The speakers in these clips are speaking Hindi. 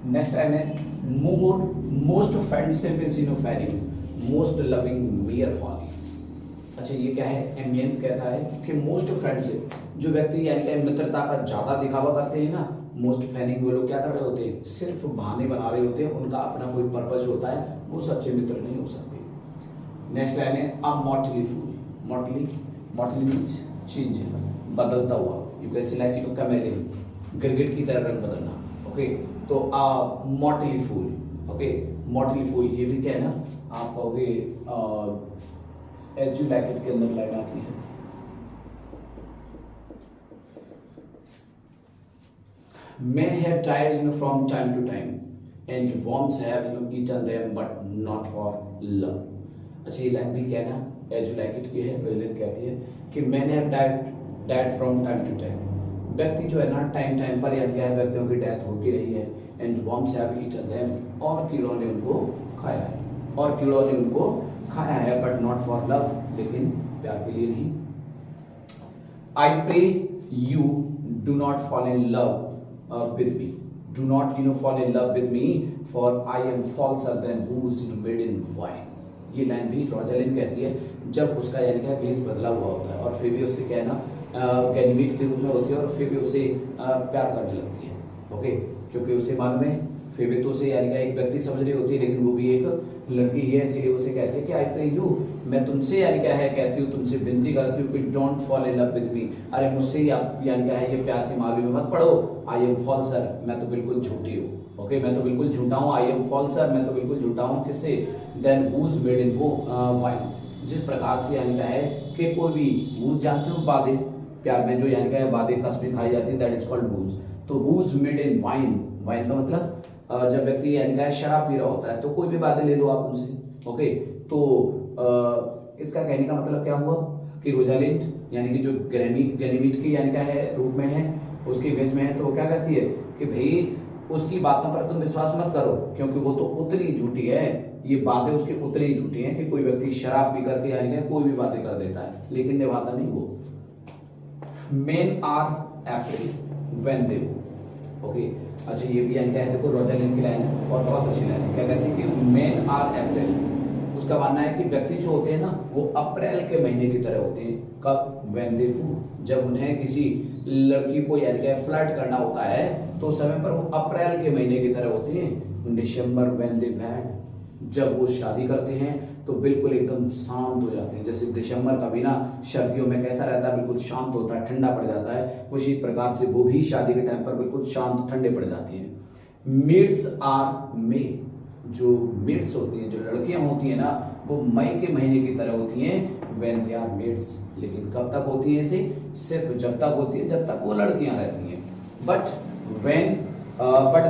नेक्स्ट लाइन है more most friendship is feigning most loving mere folly. अच्छा ये क्या है, एम्बियंस कहता है कि मोस्ट फ्रेंडशिप, जो व्यक्ति यानी कि मित्रता का ज्यादा दिखावा करते हैं ना, मोस्ट फैनिंग वो लोग क्या कर रहे होते हैं, सिर्फ बहाने बना रहे होते हैं, उनका अपना कोई पर्पज होता है, वो सच्चे मित्र नहीं हो सकते। नेक्स्ट लाइन है अ मॉटली फूल। मॉटली, मॉटली मीन्स चेंज, बदलता हुआ, you can say like you chameleon, गिरगिट की तरह रंग बदलना। ओके तो अ मॉटली फूल, ओके मॉटली फूल ये भी क्या है ना, आप कहोगे एज यू लाइक इट के अंदर लाइन आती है। Men have died from time to time and worms have eaten them but not for love। अच्छा ये लाइन भी क्या है ना, एज यू लाइक इट की है, विलियन कहती है कि men have died from time to time, व्यक्ति जो है ना टाइम टाइम पर यानी क्या है व्यक्तियों की डेथ होती रही है, and worms have eaten them और कीड़ों ने उनको खाया है, और कीड़ों ने उनको खाया है बट नॉट फॉर लव, लेकिन प्यार के लिए नहीं। I pray you do not fall in love with me, do not fall in love with me for I am falser than who's made in wine। ये लाइन भी रोजालिन कहती है जब उसका यानी क्या भेष बदला हुआ होता है और फिर भी उससे क्या है ना गैनीमीड के रूप में होती है और फिर भी उसे प्यार करने लगती है। ओके क्योंकि उसे मालूम है फिर भी तो उसे यानी क्या एक व्यक्ति समझ रही होती है, लेकिन वो भी एक लड़की ही है, इसलिए उसे कहते हैं कि आई प्रे यू, मैं तुमसे यानी क्या है कहती हूँ, तुमसे विनती करती हूँ कि don't fall in love with me, अरे मुझसे आप यानी क्या है ये प्यार की मालवी में मत पढ़ो। आई एम फॉल्सर, मैं तो बिल्कुल झूठी हूँ। ओके मैं तो बिल्कुल झूठा हूँ। आई एम फॉल्सर, मैं तो बिल्कुल झूठा हूँ। किससे? देन हूज मेड इन वो वाइन, जिस प्रकार से यानी क्या है कि कोई भी हूज जानते हो बादे, प्यार में जो यानी क्या है बादे कस्में खाई जाती है, दैट इज कॉल्ड हूज। तो vows made in wine, wine का मतलब जब व्यक्ति यानी क्या शराब पी रहा होता है तो कोई भी बातें ले लो आप उनसे। ओके तो इसका कहने का मतलब क्या हुआ कि रोजालिंड यानी कि जो गैनीमीड की यानी क्या है रूप में है, उसके वेश में है, तो वो क्या कहती है कि भाई उसकी बातों पर तुम विश्वास मत करो क्योंकि वो तो उतनी झूठी है, ये बातें उसकी उतनी झूठी हैं कि कोई व्यक्ति शराब पी करके यानी कि कोई भी बातें कर देता है लेकिन निभाता नहीं वो। Men are April when they woo. Okay अच्छा ये भी यानी क्या है देखो रोजालिन की लाइन है और बहुत अच्छी लाइन है, क्या कहती है कि मेन आर अप्रैल, उसका मानना है कि व्यक्ति जो होते हैं ना वो अप्रैल के महीने की तरह होते हैं। कब? व्हेन दे वो, जब उन्हें किसी लड़की को यानी क्या फ्लर्ट करना होता है तो उस समय पर वो अप्रैल के महीने की तरह होते हैं। दिसंबर व्हेन दे वेड, जब वो शादी करते हैं तो बिल्कुल एकदम शांत हो जाते हैं, जैसे दिसंबर का भी ना सर्दियों में कैसा रहता है बिल्कुल शांत होता है, ठंडा पड़ जाता है, उसी प्रकार से वो भी शादी के टाइम पर बिल्कुल शांत ठंडे पड़ जाती हैं। मिड्स आर मे, जो मिड्स होती हैं जो लड़कियां होती हैं ना वो मई के महीने की तरह होती हैं व्हेन दे आर मिड्स, लेकिन कब तक होती है इसे? सिर्फ जब तक होती है जब तक वो लड़कियां रहती हैं। But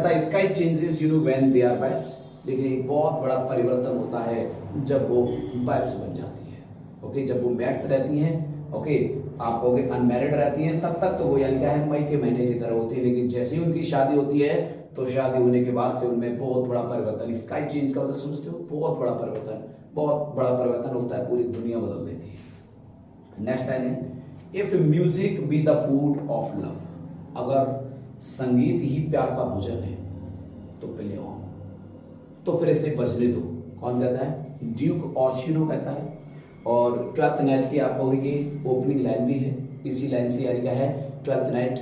the sky changes when they are wives, लेकिन एक बहुत बड़ा परिवर्तन होता है जब वो वाइफ्स बन जाती है। ओके जब वो मैट्स रहती हैं, ओके आप कहोगे अनमैरिड रहती हैं, तब तक तो वो यानी क्या है मई के महीने की तरह होती है, लेकिन जैसे ही उनकी शादी होती है तो शादी होने के बाद से उनमें बहुत बड़ा परिवर्तन, स्काई चेंज का मतलब समझते हो, बहुत बड़ा परिवर्तन, बहुत बड़ा परिवर्तन होता है, पूरी दुनिया बदल देती है। नेक्स्ट लाइन है if music be the food of love, अगर संगीत ही प्यार का भोजन है तो प्ले ऑन, तो फिर इसे बजने दो। कौन कहता है? ड्यूक ऑर्शिनो कहता है। और ट्वेल्थ नाइट की आप कहोगे ये ओपनिंग लाइन भी है, इसी लाइन से यानी क्या है ट्वेल्थ नाइट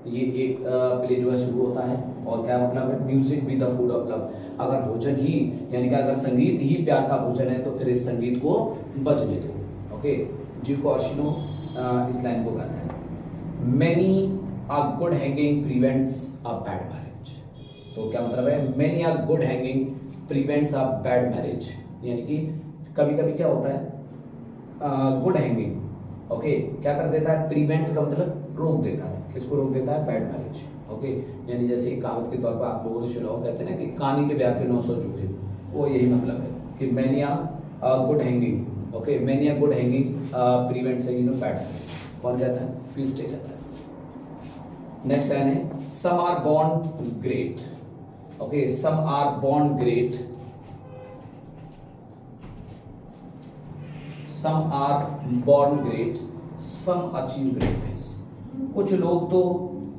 ये एक प्ले जो है शुरू होता है, और क्या मतलब है? Music be the food of love, अगर भोजन ही यानी कि अगर संगीत ही प्यार का भोजन है तो फिर इस संगीत को बजने दो। ओके ड्यूक ऑर्शिनो इस लाइन को कहता है। Many a good hanging prevents a bad marriage, तो क्या मतलब है? Many a good hanging prevents a bad marriage, यानी कि कभी कभी क्या होता है गुड हैंगिंग ओके क्या कर देता है? प्रिवेंट्स का मतलब रोक देता है, किसको रोक देता है? Bad marriage. ओके यानी जैसे कहावत के तौर पर आप लोगों ने सुना हो, कहते हैं ना कि कानी के ब्याह के 900 जूठे, वो यही मतलब है कि many a good hanging, okay many a good hanging prevents bad marriage. कौन कहता है? पीस्टे कहता है। नेक्स्ट लाइन है some are born great, okay some are born great, some are born great, some achieve greatness, कुछ लोग तो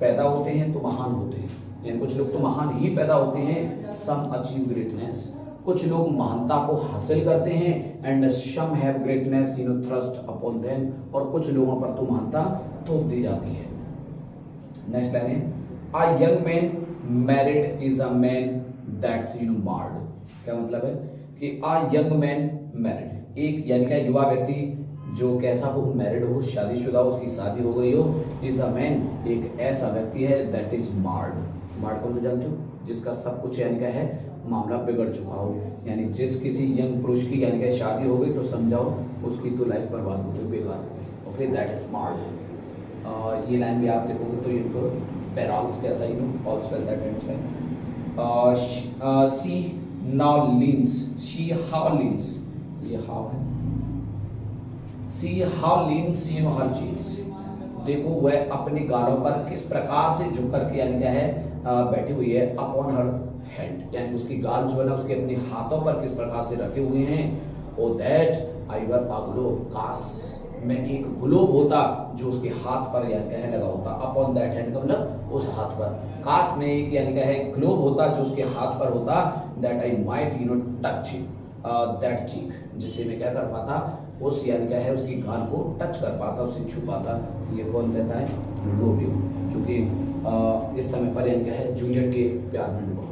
पैदा होते हैं तो महान होते हैं, यानी कुछ लोग तो महान ही पैदा होते हैं, सम अचीव ग्रेटनेस, कुछ लोग महानता को हासिल करते हैं, and some have greatness thrust upon them, और कुछ लोगों पर तो महानता थोप दी जाती है। नेक्स्ट लाइन है, a young man married is a man that's marred. क्या मतलब है कि अ यंग मैन मैरिड, एक यानी कि युवा व्यक्ति जो कैसा हो, मैरिड हो, शादीशुदा हो, उसकी शादी हो गई हो, इज अ मैन, एक ऐसा व्यक्ति है दैट इज मार्ड। मार्ड को जानते हो, जिसका सब कुछ यानी क्या है, मामला बिगड़ चुका हो, यानी जिस किसी यंग पुरुष की यानी कि शादी हो गई तो समझाओ उसकी तो लाइफ बर्बाद हो गई, बेकार हो गई, ओके दैट इज मार्ड। ये लाइन भी आप देखोगे तो इनको पैरॉल्स कहता है, all spell that ends by she now leans, she how leans, ये हाउ है, सी हाउ लीन्स हर चीज, देखो वह अपने गालों पर किस प्रकार से झुक करके यानी क्या है बैठी हुई है, अपॉन हर हैंड, यानी उसकी गाल जो है ना उसके अपने हाथों पर किस प्रकार से रखे हुए हैं। ओ that I were a globe, काश मैं एक ग्लोब होता जो उसके हाथ पर यानी क्या है लगा होता, अपॉन दैट हैंड का मतलब उस हाथ पर, काश मैं एक यानी क्या है ग्लोब होता जो उसके हाथ पर होता, that I might touch that cheek, जिससे मैं क्या कर पाता, उस यानी क्या है उसकी गाल को टच कर पाता, उससे छू पाता। ये कौन कहता है, रोमियो, जो कि इस समय पर यानी क्या है जूलियट के प्यार में डूबा।